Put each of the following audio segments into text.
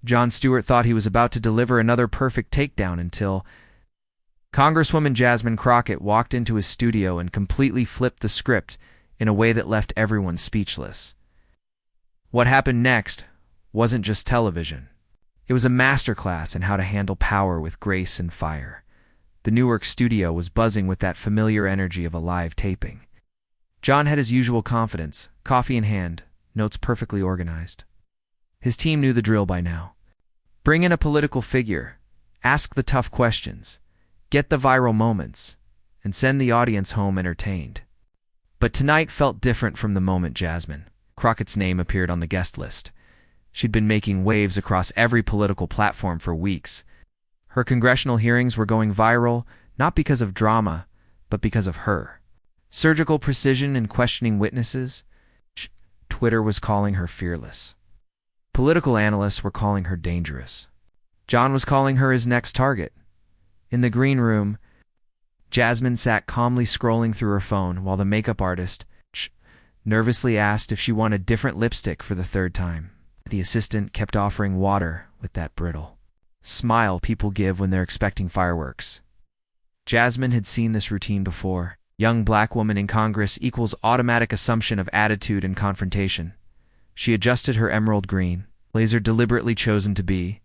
Jon Stewart thought he was about to deliver another perfect takedown until Congresswoman Jasmine Crockett walked into his studio and completely flipped the script in a way that left everyone speechless. What happened next wasn't just television. It was a masterclass in how to handle power with grace and fire. The Newark studio was buzzing with that familiar energy of a live taping. Jon had his usual confidence, coffee in hand, notes perfectly organized. His team knew the drill by now. Bring in a political figure, ask the tough questions, get the viral moments, and send the audience home entertained. But tonight felt different from the moment Jasmine Crockett's name appeared on the guest list. She'd been making waves across every political platform for weeks. Her congressional hearings were going viral, not because of drama, but because of her. Surgical precision in questioning witnesses. Twitter was calling her fearless. Political analysts were calling her dangerous. Jon was calling her his next target. In the green room, Jasmine sat calmly scrolling through her phone while the makeup artist nervously asked if she wanted different lipstick for the third time. The assistant kept offering water with that brittle smile people give when they're expecting fireworks. Jasmine had seen this routine before. Young black woman in Congress equals automatic assumption of attitude and confrontation. She adjusted her emerald green, blazer deliberately chosen to be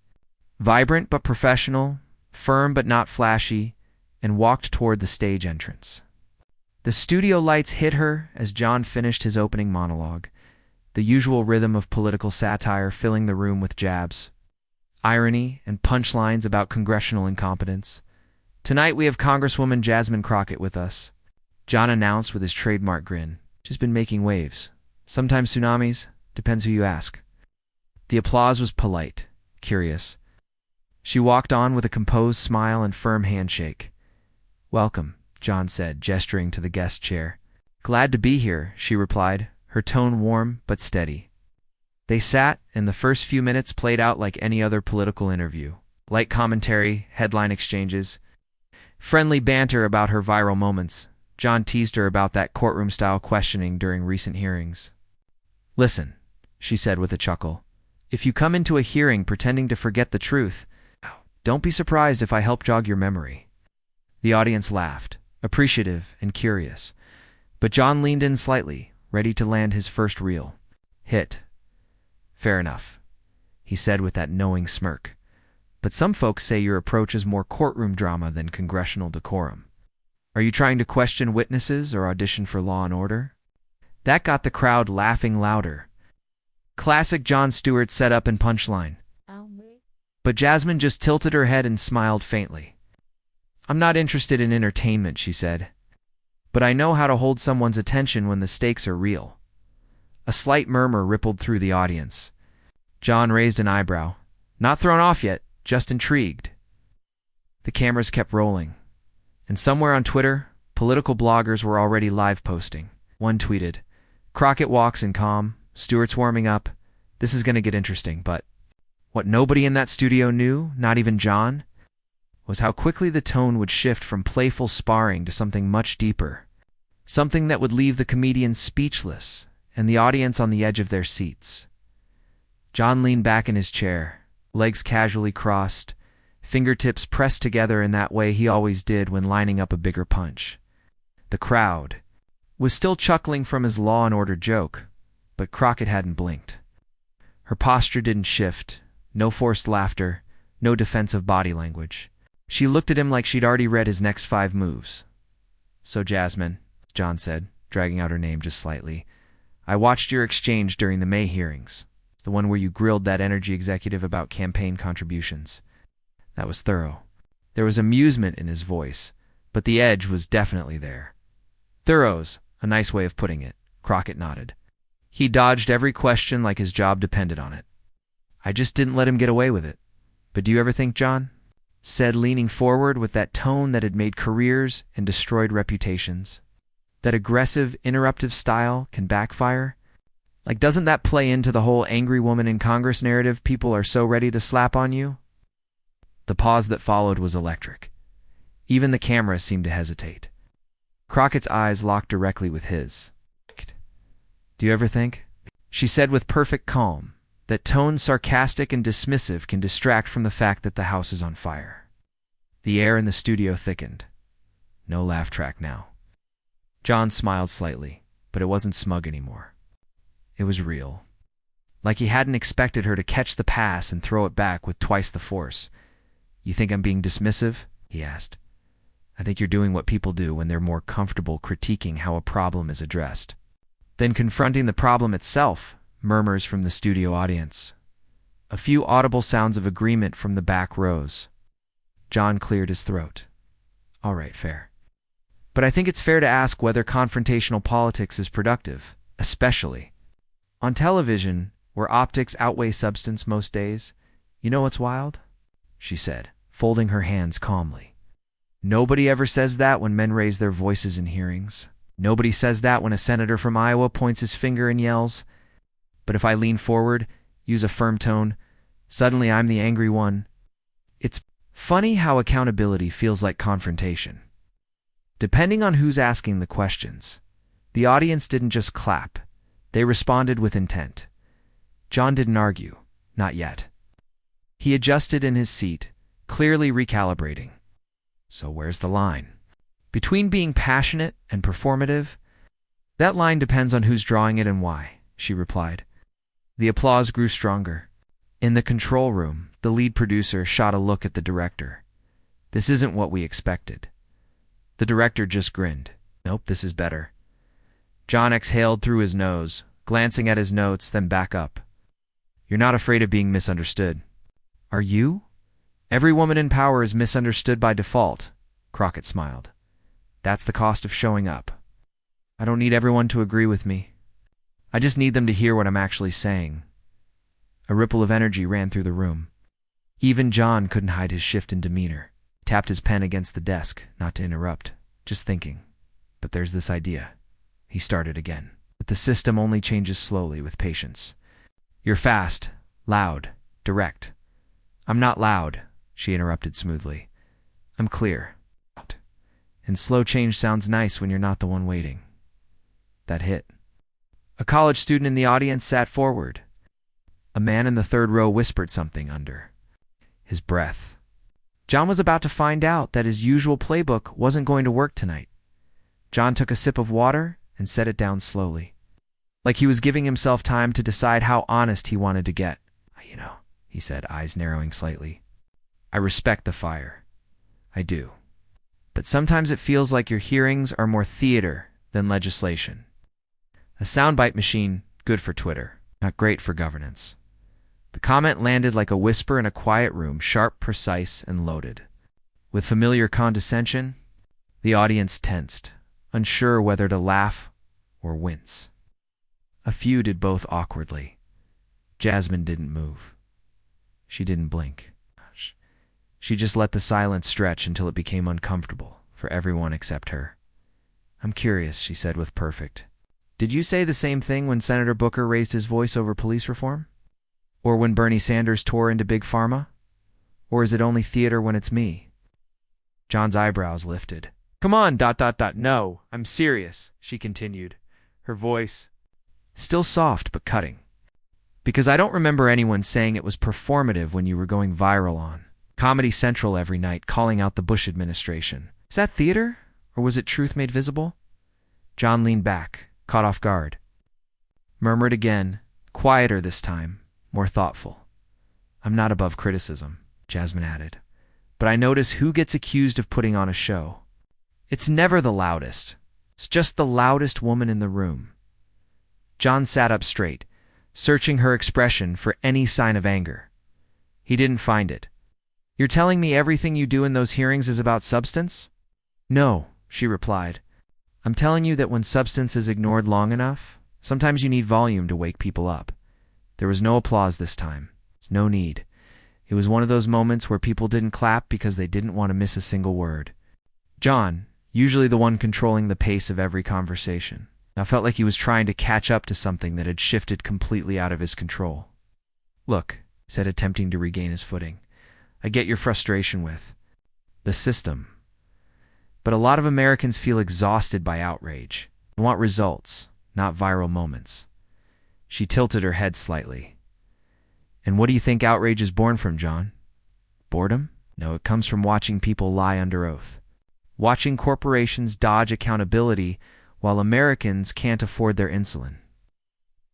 vibrant but professional, firm but not flashy, and walked toward the stage entrance. The studio lights hit her as Jon finished his opening monologue, the usual rhythm of political satire filling the room with jabs, irony, and punchlines about congressional incompetence. Tonight we have Congresswoman Jasmine Crockett with us, Jon announced with his trademark grin. She's been making waves. Sometimes tsunamis, depends who you ask. The applause was polite, curious. She walked on with a composed smile and firm handshake. "Welcome," Jon said, gesturing to the guest chair. "Glad to be here," she replied, her tone warm but steady. They sat, and the first few minutes played out like any other political interview. Light commentary, headline exchanges, friendly banter about her viral moments. Jon teased her about that courtroom-style questioning during recent hearings. "Listen," she said with a chuckle, "if you come into a hearing pretending to forget the truth, don't be surprised if I help jog your memory." The audience laughed, appreciative and curious. But Jon leaned in slightly, ready to land his first real hit. "Fair enough," he said with that knowing smirk. "But some folks say your approach is more courtroom drama than congressional decorum. Are you trying to question witnesses or audition for Law and Order?" That got the crowd laughing louder. Classic Jon Stewart setup and punchline. But Jasmine just tilted her head and smiled faintly. "I'm not interested in entertainment," she said. "But I know how to hold someone's attention when the stakes are real." A slight murmur rippled through the audience. Jon raised an eyebrow. Not thrown off yet, just intrigued. The cameras kept rolling. And somewhere on Twitter, political bloggers were already live posting. One tweeted, "Crockett walks in calm, Stewart's warming up. This is going to get interesting," but what nobody in that studio knew, not even Jon, was how quickly the tone would shift from playful sparring to something much deeper. Something that would leave the comedians speechless and the audience on the edge of their seats. Jon leaned back in his chair, legs casually crossed, fingertips pressed together in that way he always did when lining up a bigger punch. The crowd was still chuckling from his Law and Order joke, but Crockett hadn't blinked. Her posture didn't shift, no forced laughter, no defensive body language. She looked at him like she'd already read his next 5 moves. "So Jasmine," Jon said, dragging out her name just slightly, "I watched your exchange during the May hearings, the one where you grilled that energy executive about campaign contributions. That was thorough." There was amusement in his voice, but the edge was definitely there. "Thorough's a nice way of putting it," Crockett nodded. He dodged every question like his job depended on it. "I just didn't let him get away with it. But do you ever think, Jon," said leaning forward with that tone that had made careers and destroyed reputations, "that aggressive, interruptive style can backfire? Like, doesn't that play into the whole angry woman in Congress narrative people are so ready to slap on you?" The pause that followed was electric. Even the camera seemed to hesitate. Crockett's eyes locked directly with his. "Do you ever think?" she said with perfect calm, That tone, sarcastic and dismissive, can distract from the fact that the house is on fire. The air in the studio thickened. No laugh track now. John smiled slightly, but it wasn't smug anymore. It was real. Like he hadn't expected her to catch the pass and throw it back with twice the force. "You think I'm being dismissive?" he asked. "I think you're doing what people do when they're more comfortable critiquing how a problem is addressed than confronting the problem itself," murmurs from the studio audience. A few audible sounds of agreement from the back rows. John cleared his throat. "All right, fair. But I think it's fair to ask whether confrontational politics is productive, especially on television, where optics outweigh substance most days. You know what's wild?" she said, folding her hands calmly. "Nobody ever says that when men raise their voices in hearings. Nobody says that when a senator from Iowa points his finger and yells. But if I lean forward, use a firm tone, suddenly I'm the angry one. It's funny how accountability feels like confrontation. Depending on who's asking the questions, the audience didn't just clap. They responded with intent. John didn't argue, not yet. He adjusted in his seat, clearly recalibrating. So where's the line? Between being passionate and performative? That line depends on who's drawing it and why, she replied. The applause grew stronger. In the control room, the lead producer shot a look at the director. This isn't what we expected. The director just grinned. Nope, this is better. John exhaled through his nose, glancing at his notes, then back up. You're not afraid of being misunderstood. Are you? Every woman in power is misunderstood by default, Crockett smiled. That's the cost of showing up. I don't need everyone to agree with me. I just need them to hear what I'm actually saying. A ripple of energy ran through the room. Even John couldn't hide his shift in demeanor. He tapped his pen against the desk, not to interrupt, just thinking. But there's this idea. He started again. But the system only changes slowly with patience. You're fast, loud, direct. I'm not loud, she interrupted smoothly. I'm clear. And slow change sounds nice when you're not the one waiting. That hit. A college student in the audience sat forward. A man in the third row whispered something under his breath. John was about to find out that his usual playbook wasn't going to work tonight. John took a sip of water and set it down slowly, like he was giving himself time to decide how honest he wanted to get. He said, eyes narrowing slightly. I respect the fire. I do. But sometimes it feels like your hearings are more theater than legislation. A soundbite machine, good for Twitter, not great for governance. The comment landed like a whisper in a quiet room, sharp, precise, and loaded. With familiar condescension, the audience tensed, unsure whether to laugh or wince. A few did both awkwardly. Jasmine didn't move. She didn't blink. She just let the silence stretch until it became uncomfortable for everyone except her. I'm curious, she said with perfect. Did you say the same thing when Senator Booker raised his voice over police reform? Or when Bernie Sanders tore into Big Pharma? Or is it only theater when it's me? John's eyebrows lifted. Come on, ... No, I'm serious, she continued, her voice still soft but cutting. Because I don't remember anyone saying it was performative when you were going viral on Comedy Central every night calling out the Bush administration. Is that theater? Or was it truth made visible? John leaned back, caught off guard. Murmured again, quieter this time, more thoughtful. I'm not above criticism, Jasmine added. But I notice who gets accused of putting on a show. It's never the loudest. It's just the loudest woman in the room. John sat up straight, searching her expression for any sign of anger. He didn't find it. You're telling me everything you do in those hearings is about substance? No, she replied. I'm telling you that when substance is ignored long enough, sometimes you need volume to wake people up. There was no applause this time. It's no need. It was one of those moments where people didn't clap because they didn't want to miss a single word. John, usually the one controlling the pace of every conversation, now felt like he was trying to catch up to something that had shifted completely out of his control. Look, he said, attempting to regain his footing. I get your frustration with the system. But a lot of Americans feel exhausted by outrage. They want results, not viral moments. She tilted her head slightly. And what do you think outrage is born from, John? Boredom? No, it comes from watching people lie under oath. Watching corporations dodge accountability while Americans can't afford their insulin.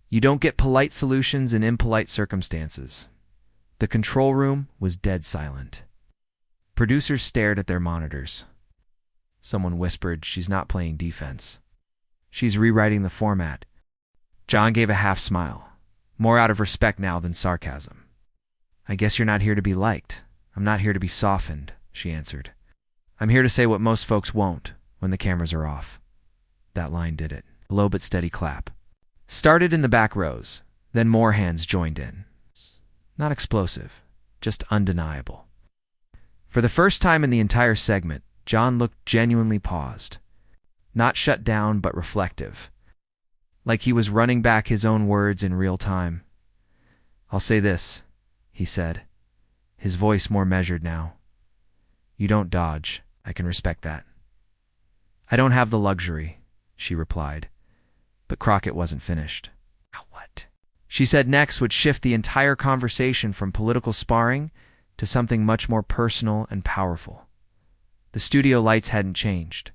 You don't get polite solutions in impolite circumstances. The control room was dead silent. Producers stared at their monitors. Someone whispered, "She's not playing defense. She's rewriting the format." John gave a half smile, more out of respect now than sarcasm. "I guess you're not here to be liked. I'm not here to be softened," she answered. "I'm here to say what most folks won't when the cameras are off." That line did it. A low but steady clap. Started in the back rows, then more hands joined in. Not explosive, just undeniable. For the first time in the entire segment, John looked genuinely paused. Not shut down, but reflective. Like he was running back his own words in real time. "I'll say this," he said, his voice more measured now. "You don't dodge. I can respect that." "I don't have the luxury," she replied. But Crockett wasn't finished. "Now what?" she said next would shift the entire conversation from political sparring to something much more personal and powerful. The studio lights hadn't changed.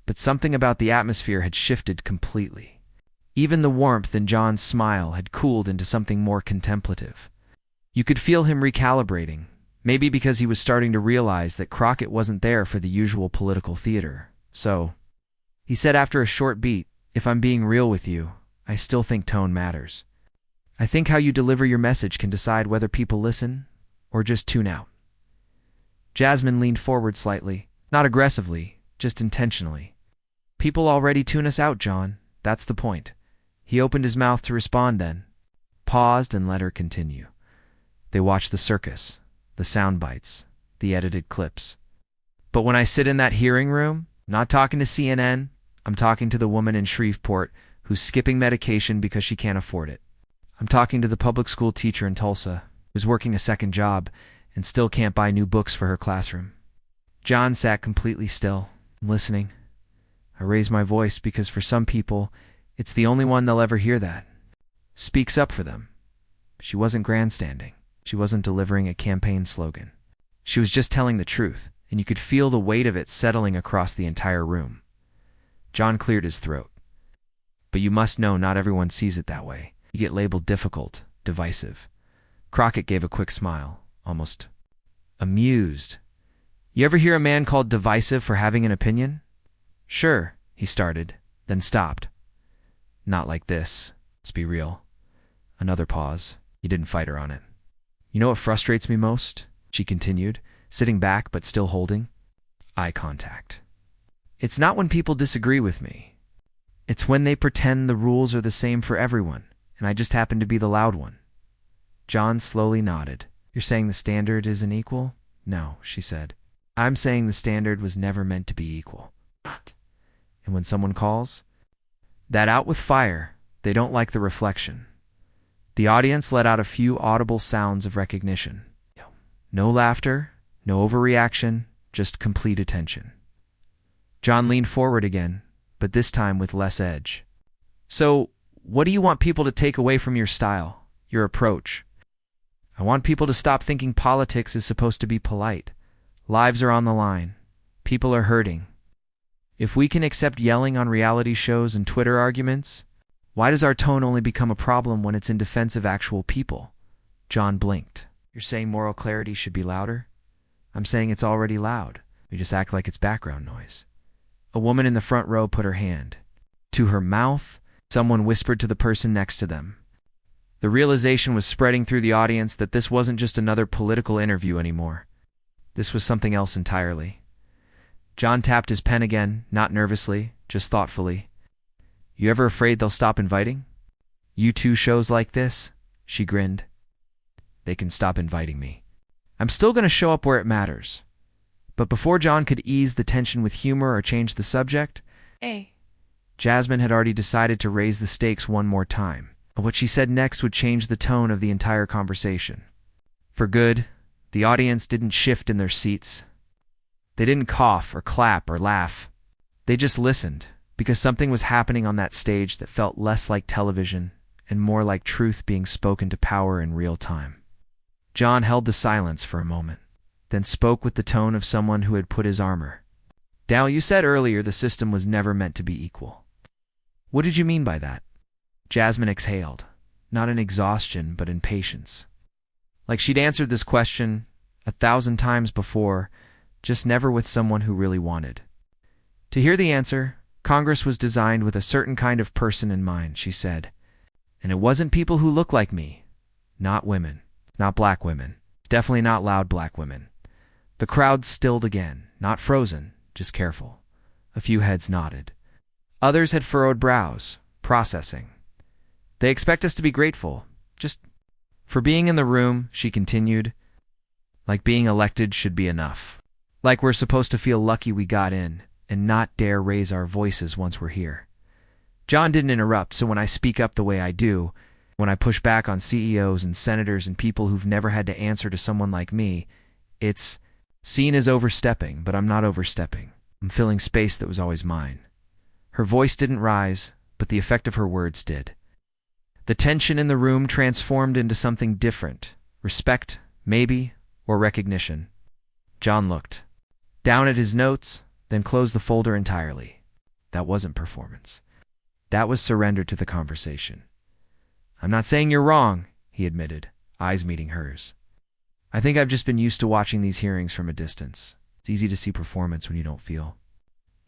But something about the atmosphere had shifted completely. Even the warmth in John's smile had cooled into something more contemplative. You could feel him recalibrating, maybe because he was starting to realize that Crockett wasn't there for the usual political theater. So, he said after a short beat, "If I'm being real with you, I still think tone matters. I think how you deliver your message can decide whether people listen or just tune out." Jasmine leaned forward slightly, not aggressively, just intentionally. "People already tune us out, John. That's the point." He opened his mouth to respond then, paused and let her continue. "They watch the circus, the sound bites, the edited clips. But when I sit in that hearing room, not talking to CNN, I'm talking to the woman in Shreveport who's skipping medication because she can't afford it. I'm talking to the public school teacher in Tulsa who's working a second job and still can't buy new books for her classroom." John sat completely still, listening. "I raise my voice because for some people, it's the only one they'll ever hear that. Speaks up for them." She wasn't grandstanding. She wasn't delivering a campaign slogan. She was just telling the truth, and you could feel the weight of it settling across the entire room. John cleared his throat. "But you must know not everyone sees it that way. You get labeled difficult, divisive." Crockett gave a quick smile, almost amused. "You ever hear a man called divisive for having an opinion?" "Sure," he started, then stopped. "Not like this. Let's be real." Another pause. He didn't fight her on it. "You know what frustrates me most?" she continued, sitting back but still holding. "Eye contact. It's not when people disagree with me. It's when they pretend the rules are the same for everyone, and I just happen to be the loud one." John slowly nodded. "You're saying the standard isn't equal?" "No," she said. "I'm saying the standard was never meant to be equal." "And when someone calls that out with fire, they don't like the reflection." The audience let out a few audible sounds of recognition. No laughter, no overreaction, just complete attention. John leaned forward again, but this time with less edge. "So, what do you want people to take away from your style, your approach?" "I want people to stop thinking politics is supposed to be polite. Lives are on the line. People are hurting. If we can accept yelling on reality shows and Twitter arguments, why does our tone only become a problem when it's in defense of actual people?" John blinked. "You're saying moral clarity should be louder?" "I'm saying it's already loud. We just act like it's background noise." A woman in the front row put her hand to her mouth. Someone whispered to the person next to them. The realization was spreading through the audience that this wasn't just another political interview anymore. This was something else entirely. John tapped his pen again, not nervously, just thoughtfully. "You ever afraid they'll stop inviting?" "You two shows like this?" She grinned. "They can stop inviting me. I'm still going to show up where it matters." But before John could ease the tension with humor or change the subject, Jasmine had already decided to raise the stakes one more time. What she said next would change the tone of the entire conversation. For good, the audience didn't shift in their seats. They didn't cough or clap or laugh. They just listened, because something was happening on that stage that felt less like television and more like truth being spoken to power in real time. John held the silence for a moment, then spoke with the tone of someone who had put his armor. "Dal, you said earlier the system was never meant to be equal. What did you mean by that?" Jasmine exhaled, not in exhaustion but in patience. Like she'd answered this question 1,000 times before, just never with someone who really wanted. To hear the answer, Congress was designed with a certain kind of person in mind, she said. And it wasn't people who look like me. Not women. Not black women. Definitely not loud black women. The crowd stilled again, not frozen, just careful. A few heads nodded. Others had furrowed brows, processing. They expect us to be grateful, just for being in the room, she continued. Like being elected should be enough. Like we're supposed to feel lucky we got in, and not dare raise our voices once we're here. John didn't interrupt, so when I speak up the way I do, when I push back on CEOs and senators and people who've never had to answer to someone like me, it's seen as overstepping, but I'm not overstepping. I'm filling space that was always mine. Her voice didn't rise, but the effect of her words did. The tension in the room transformed into something different. Respect, maybe, or recognition. John looked down at his notes, then closed the folder entirely. That wasn't performance. That was surrender to the conversation. "I'm not saying you're wrong," he admitted, eyes meeting hers. "I think I've just been used to watching these hearings from a distance. It's easy to see performance when you don't feel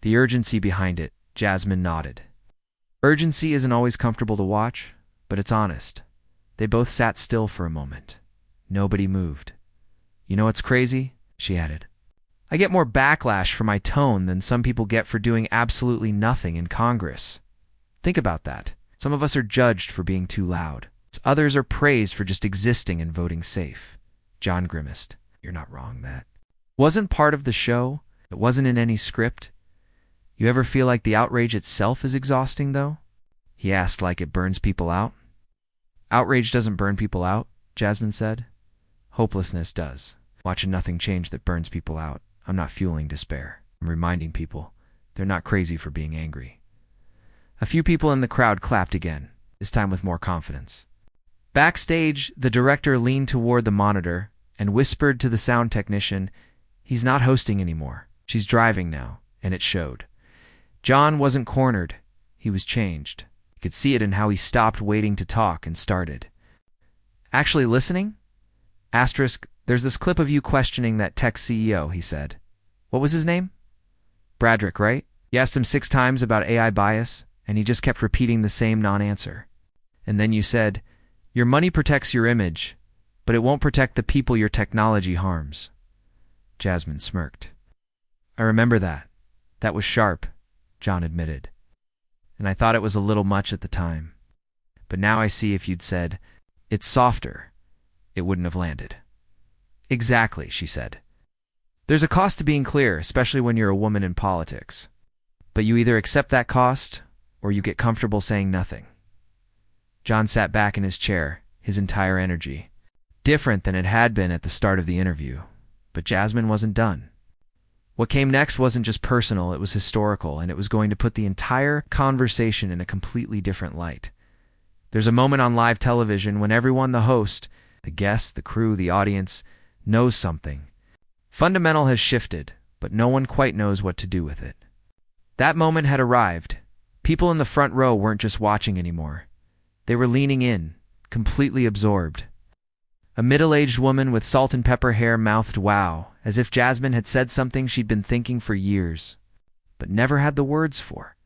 the urgency behind it." Jasmine nodded. Urgency isn't always comfortable to watch, but it's honest. They both sat still for a moment. Nobody moved. "You know what's crazy?" she added. "I get more backlash for my tone than some people get for doing absolutely nothing in Congress. Think about that. Some of us are judged for being too loud. Others are praised for just existing and voting safe." John grimaced. "You're not wrong, that wasn't part of the show. It wasn't in any script. You ever feel like the outrage itself is exhausting, though?" He asked like it burns people out. "Outrage doesn't burn people out," Jasmine said. "Hopelessness does. Watching nothing change that burns people out. I'm not fueling despair. I'm reminding people they're not crazy for being angry." A few people in the crowd clapped again, this time with more confidence. Backstage, the director leaned toward the monitor and whispered to the sound technician, "He's not hosting anymore. She's driving now," and it showed. John wasn't cornered. He was changed. You could see it in how he stopped waiting to talk and started. "Actually listening? Asterisk, there's this clip of you questioning that tech CEO," he said. "What was his name? Bradrick, right? You asked him 6 times about AI bias, and he just kept repeating the same non-answer. And then you said, 'Your money protects your image, but it won't protect the people your technology harms.'" Jasmine smirked. "I remember that. That was sharp," John admitted. "And I thought it was a little much at the time. But now I see if you'd said, 'It's softer,' it wouldn't have landed." "Exactly," she said. "There's a cost to being clear, especially when you're a woman in politics. But you either accept that cost, or you get comfortable saying nothing." John sat back in his chair, his entire energy. Different than it had been at the start of the interview. But Jasmine wasn't done. What came next wasn't just personal, it was historical, and it was going to put the entire conversation in a completely different light. There's a moment on live television when everyone, the host, the guests, the crew, the audience, knows something. Fundamental has shifted, but no one quite knows what to do with it. That moment had arrived. People in the front row weren't just watching anymore. They were leaning in, completely absorbed. A middle-aged woman with salt and pepper hair mouthed "wow," as if Jasmine had said something she'd been thinking for years, but never had the words for.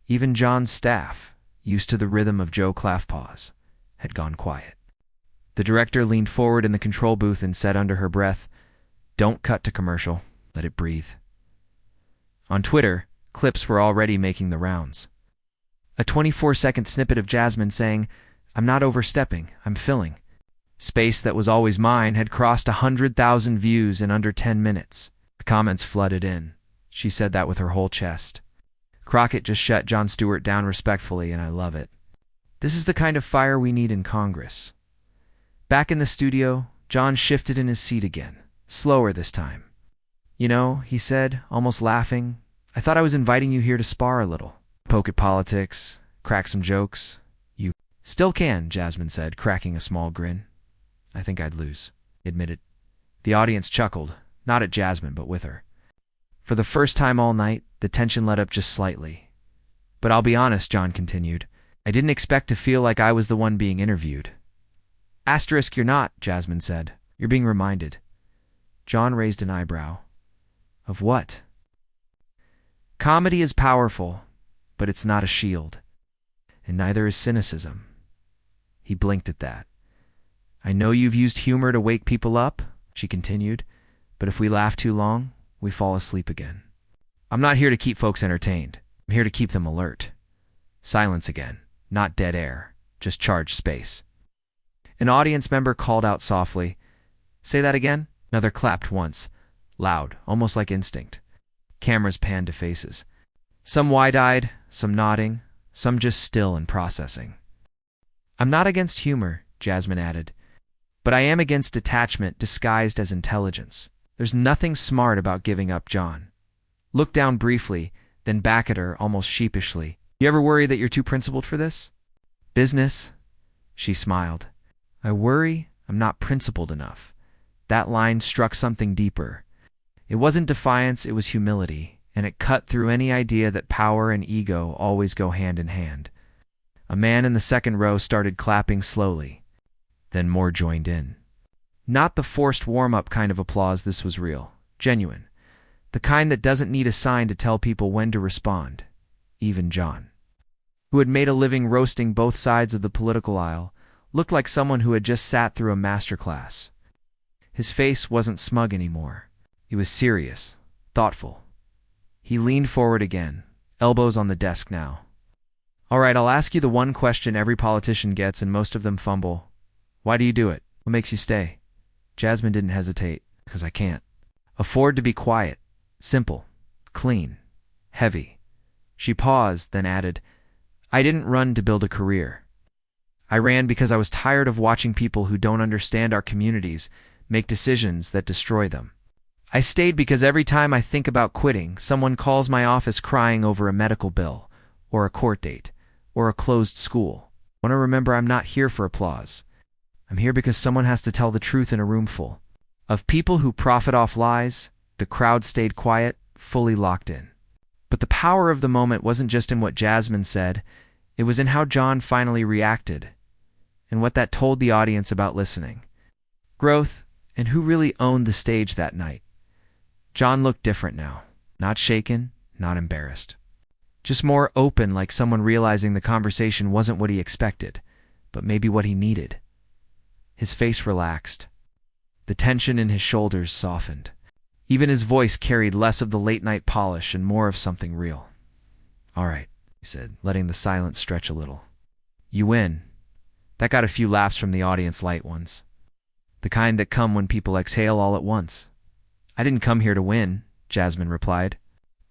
Even John's staff, used to the rhythm of Joe Claffpaws, had gone quiet. The director leaned forward in the control booth and said under her breath, "Don't cut to commercial. Let it breathe." On Twitter, clips were already making the rounds. A 24-second snippet of Jasmine saying, "I'm not overstepping, I'm filling." Space that was always mine had crossed 100,000 views in under 10 minutes. The comments flooded in. She said that with her whole chest. Crockett just shut Jon Stewart down respectfully, and I love it. This is the kind of fire we need in Congress. Back in the studio, John shifted in his seat again, slower this time. "You know," he said, almost laughing, "I thought I was inviting you here to spar a little. Poke at politics, crack some jokes. Still can, Jasmine said, cracking a small grin. I think I'd lose, he admitted. The audience chuckled, not at Jasmine, but with her. For the first time all night, the tension let up just slightly. But I'll be honest, John continued. I didn't expect to feel like I was the one being interviewed. Asterisk, you're not, Jasmine said. You're being reminded. John raised an eyebrow. Of what? Comedy is powerful, but it's not a shield. And neither is cynicism. He blinked at that. I know you've used humor to wake people up, she continued, but if we laugh too long, we fall asleep again. I'm not here to keep folks entertained. I'm here to keep them alert. Silence again, not dead air, just charged space. An audience member called out softly, Say that again? Another clapped once, loud, almost like instinct. Cameras panned to faces. Some wide-eyed, some nodding, some just still and processing. I'm not against humor, Jasmine added, but I am against detachment disguised as intelligence. There's nothing smart about giving up, John. Looked down briefly, then back at her almost sheepishly. You ever worry that you're too principled for this? Business? She smiled. I worry I'm not principled enough. That line struck something deeper. It wasn't defiance, it was humility, and it cut through any idea that power and ego always go hand in hand. A man in the second row started clapping slowly. Then more joined in. Not the forced warm-up kind of applause, this was real, genuine. The kind that doesn't need a sign to tell people when to respond. Even John, who had made a living roasting both sides of the political aisle, looked like someone who had just sat through a masterclass. His face wasn't smug anymore. He was serious, thoughtful. He leaned forward again, elbows on the desk now. All right, I'll ask you the one question every politician gets and most of them fumble. Why do you do it? What makes you stay? Jasmine didn't hesitate, because I can't. Afford to be quiet, simple, clean, heavy. She paused, then added, I didn't run to build a career. I ran because I was tired of watching people who don't understand our communities make decisions that destroy them. I stayed because every time I think about quitting, someone calls my office crying over a medical bill, or a court date, or a closed school. I want to remember I'm not here for applause. I'm here because someone has to tell the truth in a room full of people who profit off lies. The crowd stayed quiet, fully locked in. But the power of the moment wasn't just in what Jasmine said, it was in how John finally reacted, and what that told the audience about listening, growth, and who really owned the stage that night. John looked different now, not shaken, not embarrassed. Just more open, like someone realizing the conversation wasn't what he expected, but maybe what he needed. His face relaxed. The tension in his shoulders softened. Even his voice carried less of the late-night polish and more of something real. All right, he said, letting the silence stretch a little. You win. That got a few laughs from the audience, light ones. The kind that come when people exhale all at once. I didn't come here to win, Jasmine replied.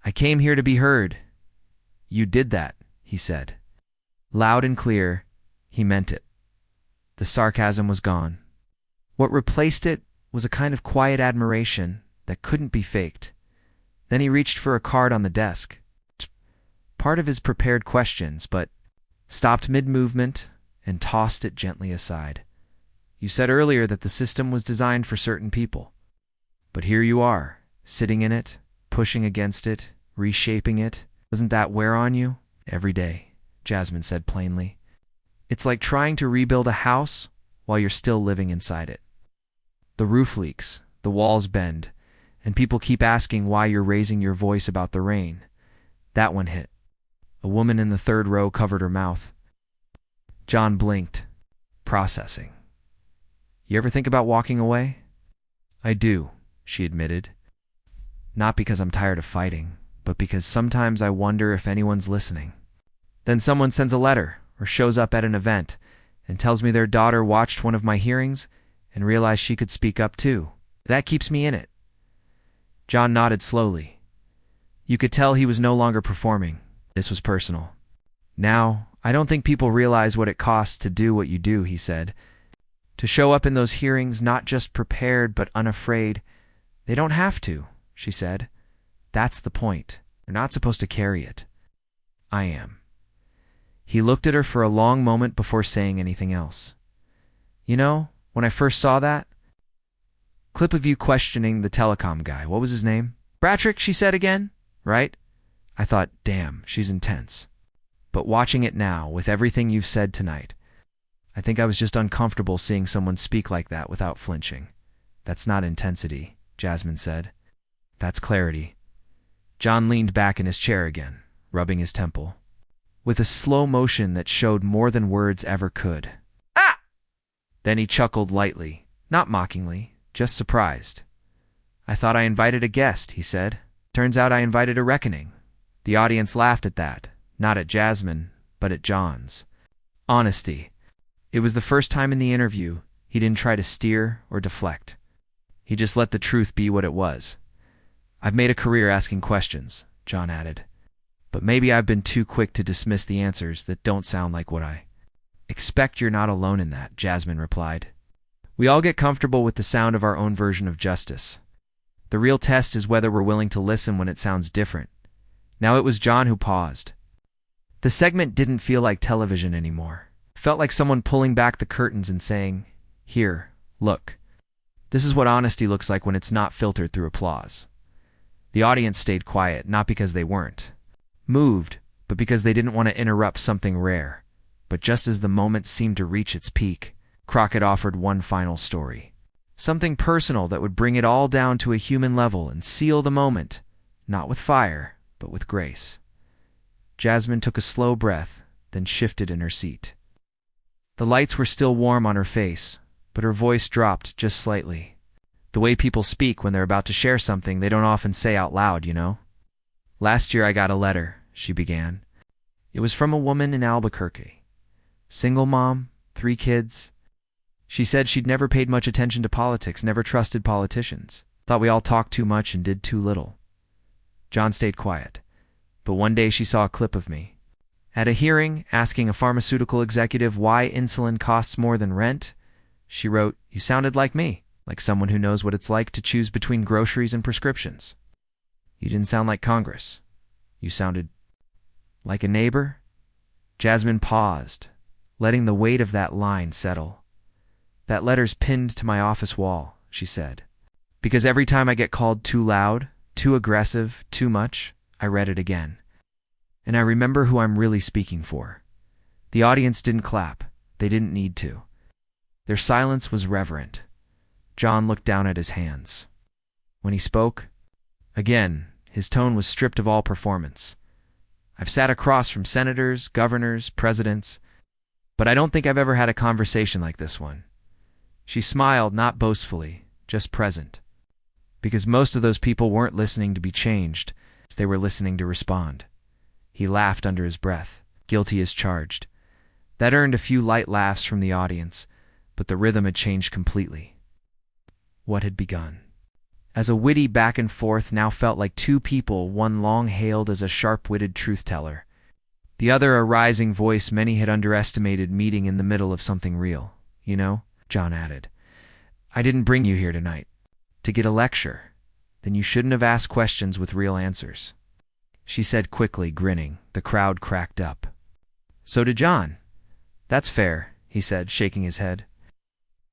I came here to be heard. You did that, he said. Loud and clear, he meant it. The sarcasm was gone. What replaced it was a kind of quiet admiration that couldn't be faked. Then he reached for a card on the desk. Part of his prepared questions, but stopped mid-movement and tossed it gently aside. You said earlier that the system was designed for certain people. But here you are, sitting in it, pushing against it, reshaping it. Doesn't that wear on you? Every day, Jasmine said plainly. It's like trying to rebuild a house while you're still living inside it. The roof leaks, the walls bend, and people keep asking why you're raising your voice about the rain. That one hit. A woman in the third row covered her mouth. John blinked, processing. You ever think about walking away? I do, she admitted. Not because I'm tired of fighting, but because sometimes I wonder if anyone's listening. Then someone sends a letter or shows up at an event and tells me their daughter watched one of my hearings and realized she could speak up too. That keeps me in it. John nodded slowly. You could tell he was no longer performing. This was personal. Now, I don't think people realize what it costs to do what you do, he said. To show up in those hearings not just prepared but unafraid. They don't have to, she said. That's the point. They're not supposed to carry it. I am. He looked at her for a long moment before saying anything else. You know, when I first saw that clip of you questioning the telecom guy, what was his name? Bratrick, she said again, right? I thought, damn, she's intense. But watching it now, with everything you've said tonight, I think I was just uncomfortable seeing someone speak like that without flinching. That's not intensity, Jasmine said. That's clarity. John leaned back in his chair again, rubbing his temple, with a slow motion that showed more than words ever could. Ah! Then he chuckled lightly, not mockingly, just surprised. I thought I invited a guest, he said. Turns out I invited a reckoning. The audience laughed at that, not at Jasmine, but at John's honesty. It was the first time in the interview he didn't try to steer or deflect. He just let the truth be what it was. I've made a career asking questions, John added. But maybe I've been too quick to dismiss the answers that don't sound like what I expect. You're not alone in that, Jasmine replied. We all get comfortable with the sound of our own version of justice. The real test is whether we're willing to listen when it sounds different. Now it was John who paused. The segment didn't feel like television anymore. It felt like someone pulling back the curtains and saying, "Here, look. This is what honesty looks like when it's not filtered through applause." The audience stayed quiet, not because they weren't moved, but because they didn't want to interrupt something rare. But just as the moment seemed to reach its peak, Crockett offered one final story. Something personal that would bring it all down to a human level and seal the moment, not with fire, but with grace. Jasmine took a slow breath, then shifted in her seat. The lights were still warm on her face, but her voice dropped just slightly. The way people speak when they're about to share something they don't often say out loud, you know? Last year I got a letter, she began. It was from a woman in Albuquerque. Single mom, 3 kids. She said she'd never paid much attention to politics, never trusted politicians. Thought we all talked too much and did too little. John stayed quiet, but one day she saw a clip of me. At a hearing, asking a pharmaceutical executive why insulin costs more than rent, she wrote, "You sounded like me, like someone who knows what it's like to choose between groceries and prescriptions. You didn't sound like Congress. You sounded like a neighbor." Jasmine paused, letting the weight of that line settle. "That letter's pinned to my office wall," she said. "Because every time I get called too loud, too aggressive, too much, I read it again. And I remember who I'm really speaking for." The audience didn't clap. They didn't need to. Their silence was reverent. John looked down at his hands. When he spoke, again, his tone was stripped of all performance. "I've sat across from senators, governors, presidents, but I don't think I've ever had a conversation like this one." She smiled, not boastfully, just present. Because most of those people weren't listening to be changed, they were listening to respond. He laughed under his breath, guilty as charged. That earned a few light laughs from the audience, but the rhythm had changed completely. What had begun as a witty back and forth now felt like 2 people, one long hailed as a sharp-witted truth-teller, the other a rising voice many had underestimated meeting in the middle of something real. "You know," John added, "I didn't bring you here tonight to get a lecture. Then you shouldn't have asked questions with real answers." She said quickly, grinning. The crowd cracked up. So did John. "That's fair," he said, shaking his head.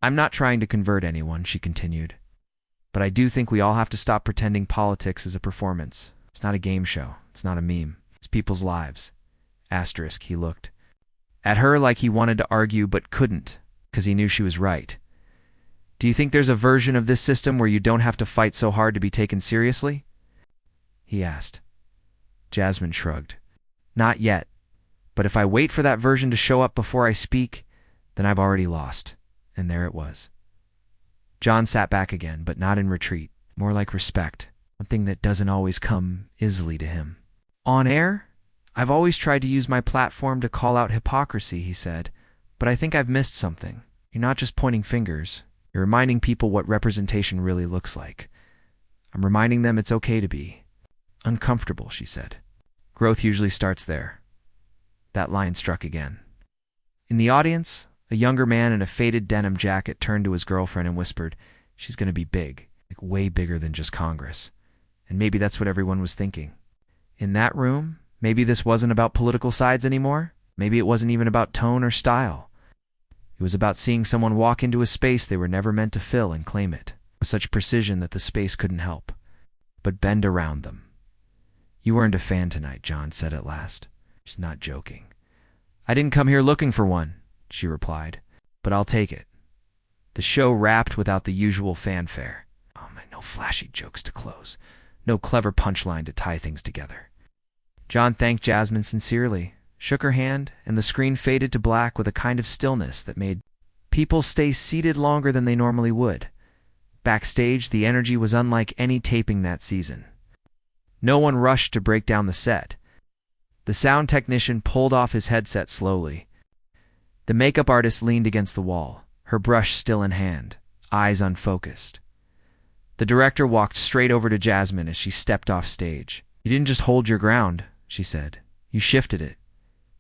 "I'm not trying to convert anyone," she continued. "But I do think we all have to stop pretending politics is a performance. It's not a game show. It's not a meme. It's people's lives." Asterisk, he looked at her like he wanted to argue but couldn't, because he knew she was right. "Do you think there's a version of this system where you don't have to fight so hard to be taken seriously?" he asked. Jasmine shrugged. "Not yet. But if I wait for that version to show up before I speak, then I've already lost." And there it was. John sat back again, but not in retreat, more like respect, something that doesn't always come easily to him. "On air? I've always tried to use my platform to call out hypocrisy," he said, "but I think I've missed something. You're not just pointing fingers. You're reminding people what representation really looks like. I'm reminding them it's okay to be uncomfortable," she said. "Growth usually starts there." That line struck again. In the audience, a younger man in a faded denim jacket turned to his girlfriend and whispered, "She's going to be big, like way bigger than just Congress." And maybe that's what everyone was thinking. In that room, maybe this wasn't about political sides anymore. Maybe it wasn't even about tone or style. It was about seeing someone walk into a space they were never meant to fill and claim it, with such precision that the space couldn't help but bend around them. "You weren't a fan tonight," John said at last. She's not joking. "I didn't come here looking for one," she replied, "but I'll take it." The show wrapped without the usual fanfare. Oh man, no flashy jokes to close. No clever punchline to tie things together. John thanked Jasmine sincerely, shook her hand, and the screen faded to black with a kind of stillness that made people stay seated longer than they normally would. Backstage, the energy was unlike any taping that season. No one rushed to break down the set. The sound technician pulled off his headset slowly. The makeup artist leaned against the wall, her brush still in hand, eyes unfocused. The director walked straight over to Jasmine as she stepped off stage. "You didn't just hold your ground," she said. "You shifted it."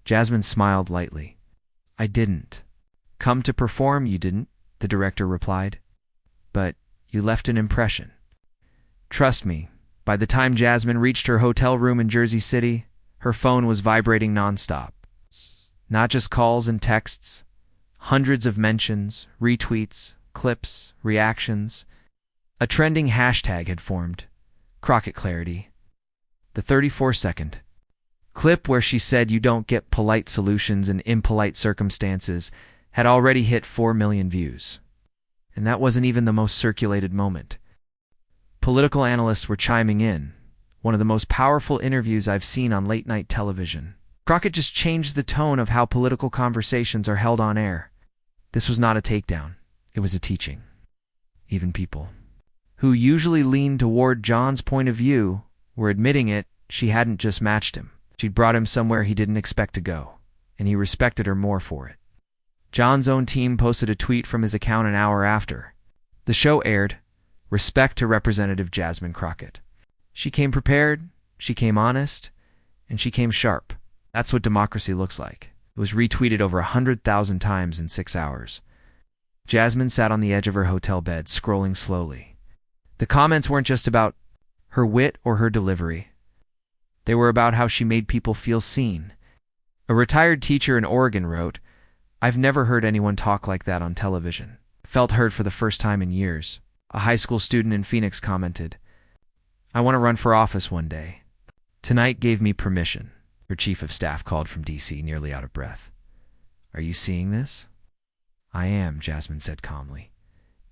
Jasmine smiled lightly. "I didn't. Come to perform, you didn't," the director replied. "But you left an impression." Trust me, by the time Jasmine reached her hotel room in Jersey City, her phone was vibrating nonstop. Not just calls and texts, hundreds of mentions, retweets, clips, reactions. A trending hashtag had formed, Crockett Clarity. The 34-second clip where she said you don't get polite solutions in impolite circumstances had already hit 4 million views. And that wasn't even the most circulated moment. Political analysts were chiming in. One of the most powerful interviews I've seen on late-night television. Crockett just changed the tone of how political conversations are held on air. This was not a takedown. It was a teaching. Even people who usually leaned toward John's point of view were admitting it. She hadn't just matched him. She'd brought him somewhere he didn't expect to go, and he respected her more for it. John's own team posted a tweet from his account an hour after the show aired. "Respect to Representative Jasmine Crockett. She came prepared, she came honest, and she came sharp. That's what democracy looks like." It was retweeted over 100,000 times in 6 hours. Jasmine sat on the edge of her hotel bed, scrolling slowly. The comments weren't just about her wit or her delivery. They were about how she made people feel seen. A retired teacher in Oregon wrote, "I've never heard anyone talk like that on television. Felt heard for the first time in years." A high school student in Phoenix commented, "I want to run for office one day. Tonight gave me permission." Her chief of staff called from D.C., nearly out of breath. "Are you seeing this?" "I am," Jasmine said calmly.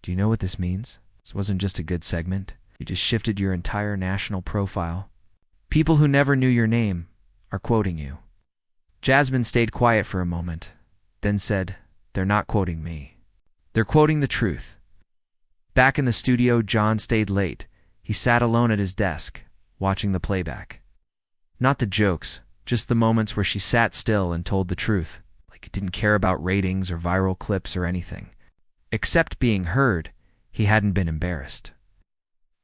"Do you know what this means? This wasn't just a good segment. You just shifted your entire national profile. People who never knew your name are quoting you." Jasmine stayed quiet for a moment, then said, "They're not quoting me. They're quoting the truth." Back in the studio, John stayed late. He sat alone at his desk, watching the playback. Not the jokes, just the moments where she sat still and told the truth, like it didn't care about ratings or viral clips or anything. Except being heard, he hadn't been embarrassed.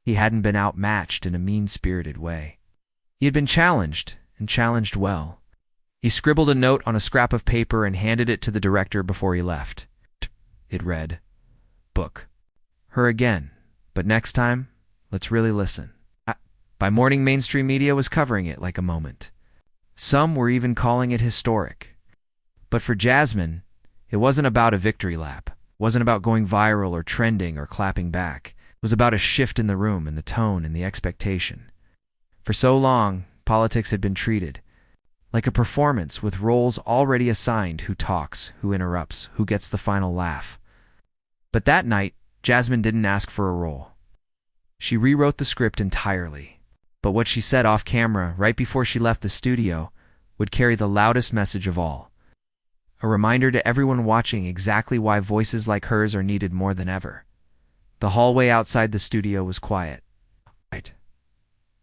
He hadn't been outmatched in a mean-spirited way. He had been challenged, and challenged well. He scribbled a note on a scrap of paper and handed it to the director before he left. It read, "Book her again, but next time, let's really listen." By morning, mainstream media was covering it like a moment. Some were even calling it historic. But for Jasmine, it wasn't about a victory lap. It wasn't about going viral or trending or clapping back. It was about a shift in the room, in the tone, and the expectation. For so long, politics had been treated like a performance with roles already assigned: who talks, who interrupts, who gets the final laugh. But that night, Jasmine didn't ask for a role. She rewrote the script entirely. But what she said off camera, right before she left the studio, would carry the loudest message of all. A reminder to everyone watching exactly why voices like hers are needed more than ever. The hallway outside the studio was quiet.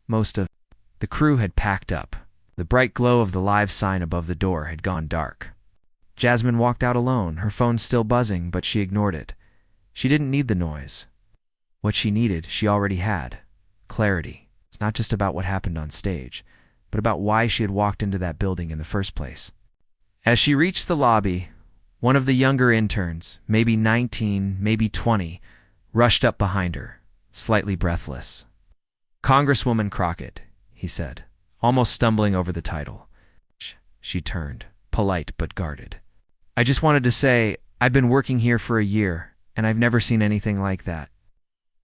Most of the crew had packed up. The bright glow of the live sign above the door had gone dark. Jasmine walked out alone, her phone still buzzing, but she ignored it. She didn't need the noise. What she needed, she already had. Clarity. It's not just about what happened on stage, but about why she had walked into that building in the first place. As she reached the lobby, one of the younger interns, maybe 19, maybe 20, rushed up behind her, slightly breathless. "Congresswoman Crockett," he said, almost stumbling over the title. She turned, polite but guarded. I just wanted to say, I've been working here for a year, and I've never seen anything like that.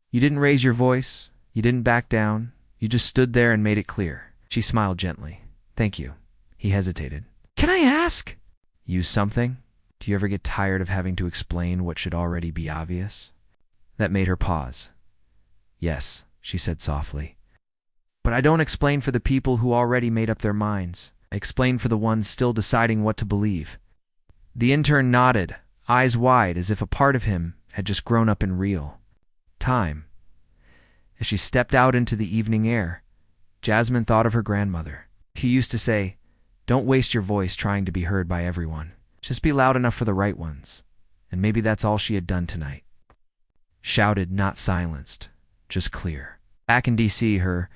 You didn't raise your voice. You didn't back down. You just stood there and made it clear. She smiled gently. Thank you. He hesitated. Can I ask? Use something? Do you ever get tired of having to explain what should already be obvious? That made her pause. Yes, she said softly. But I don't explain for the people who already made up their minds. I explain for the ones still deciding what to believe. The intern nodded, eyes wide as if a part of him had just grown up in real time. As she stepped out into the evening air, Jasmine thought of her grandmother. She used to say, "Don't waste your voice trying to be heard by everyone. Just be loud enough for the right ones." And maybe that's all she had done tonight. Shouted, not silenced, just clear. Back in D.C., her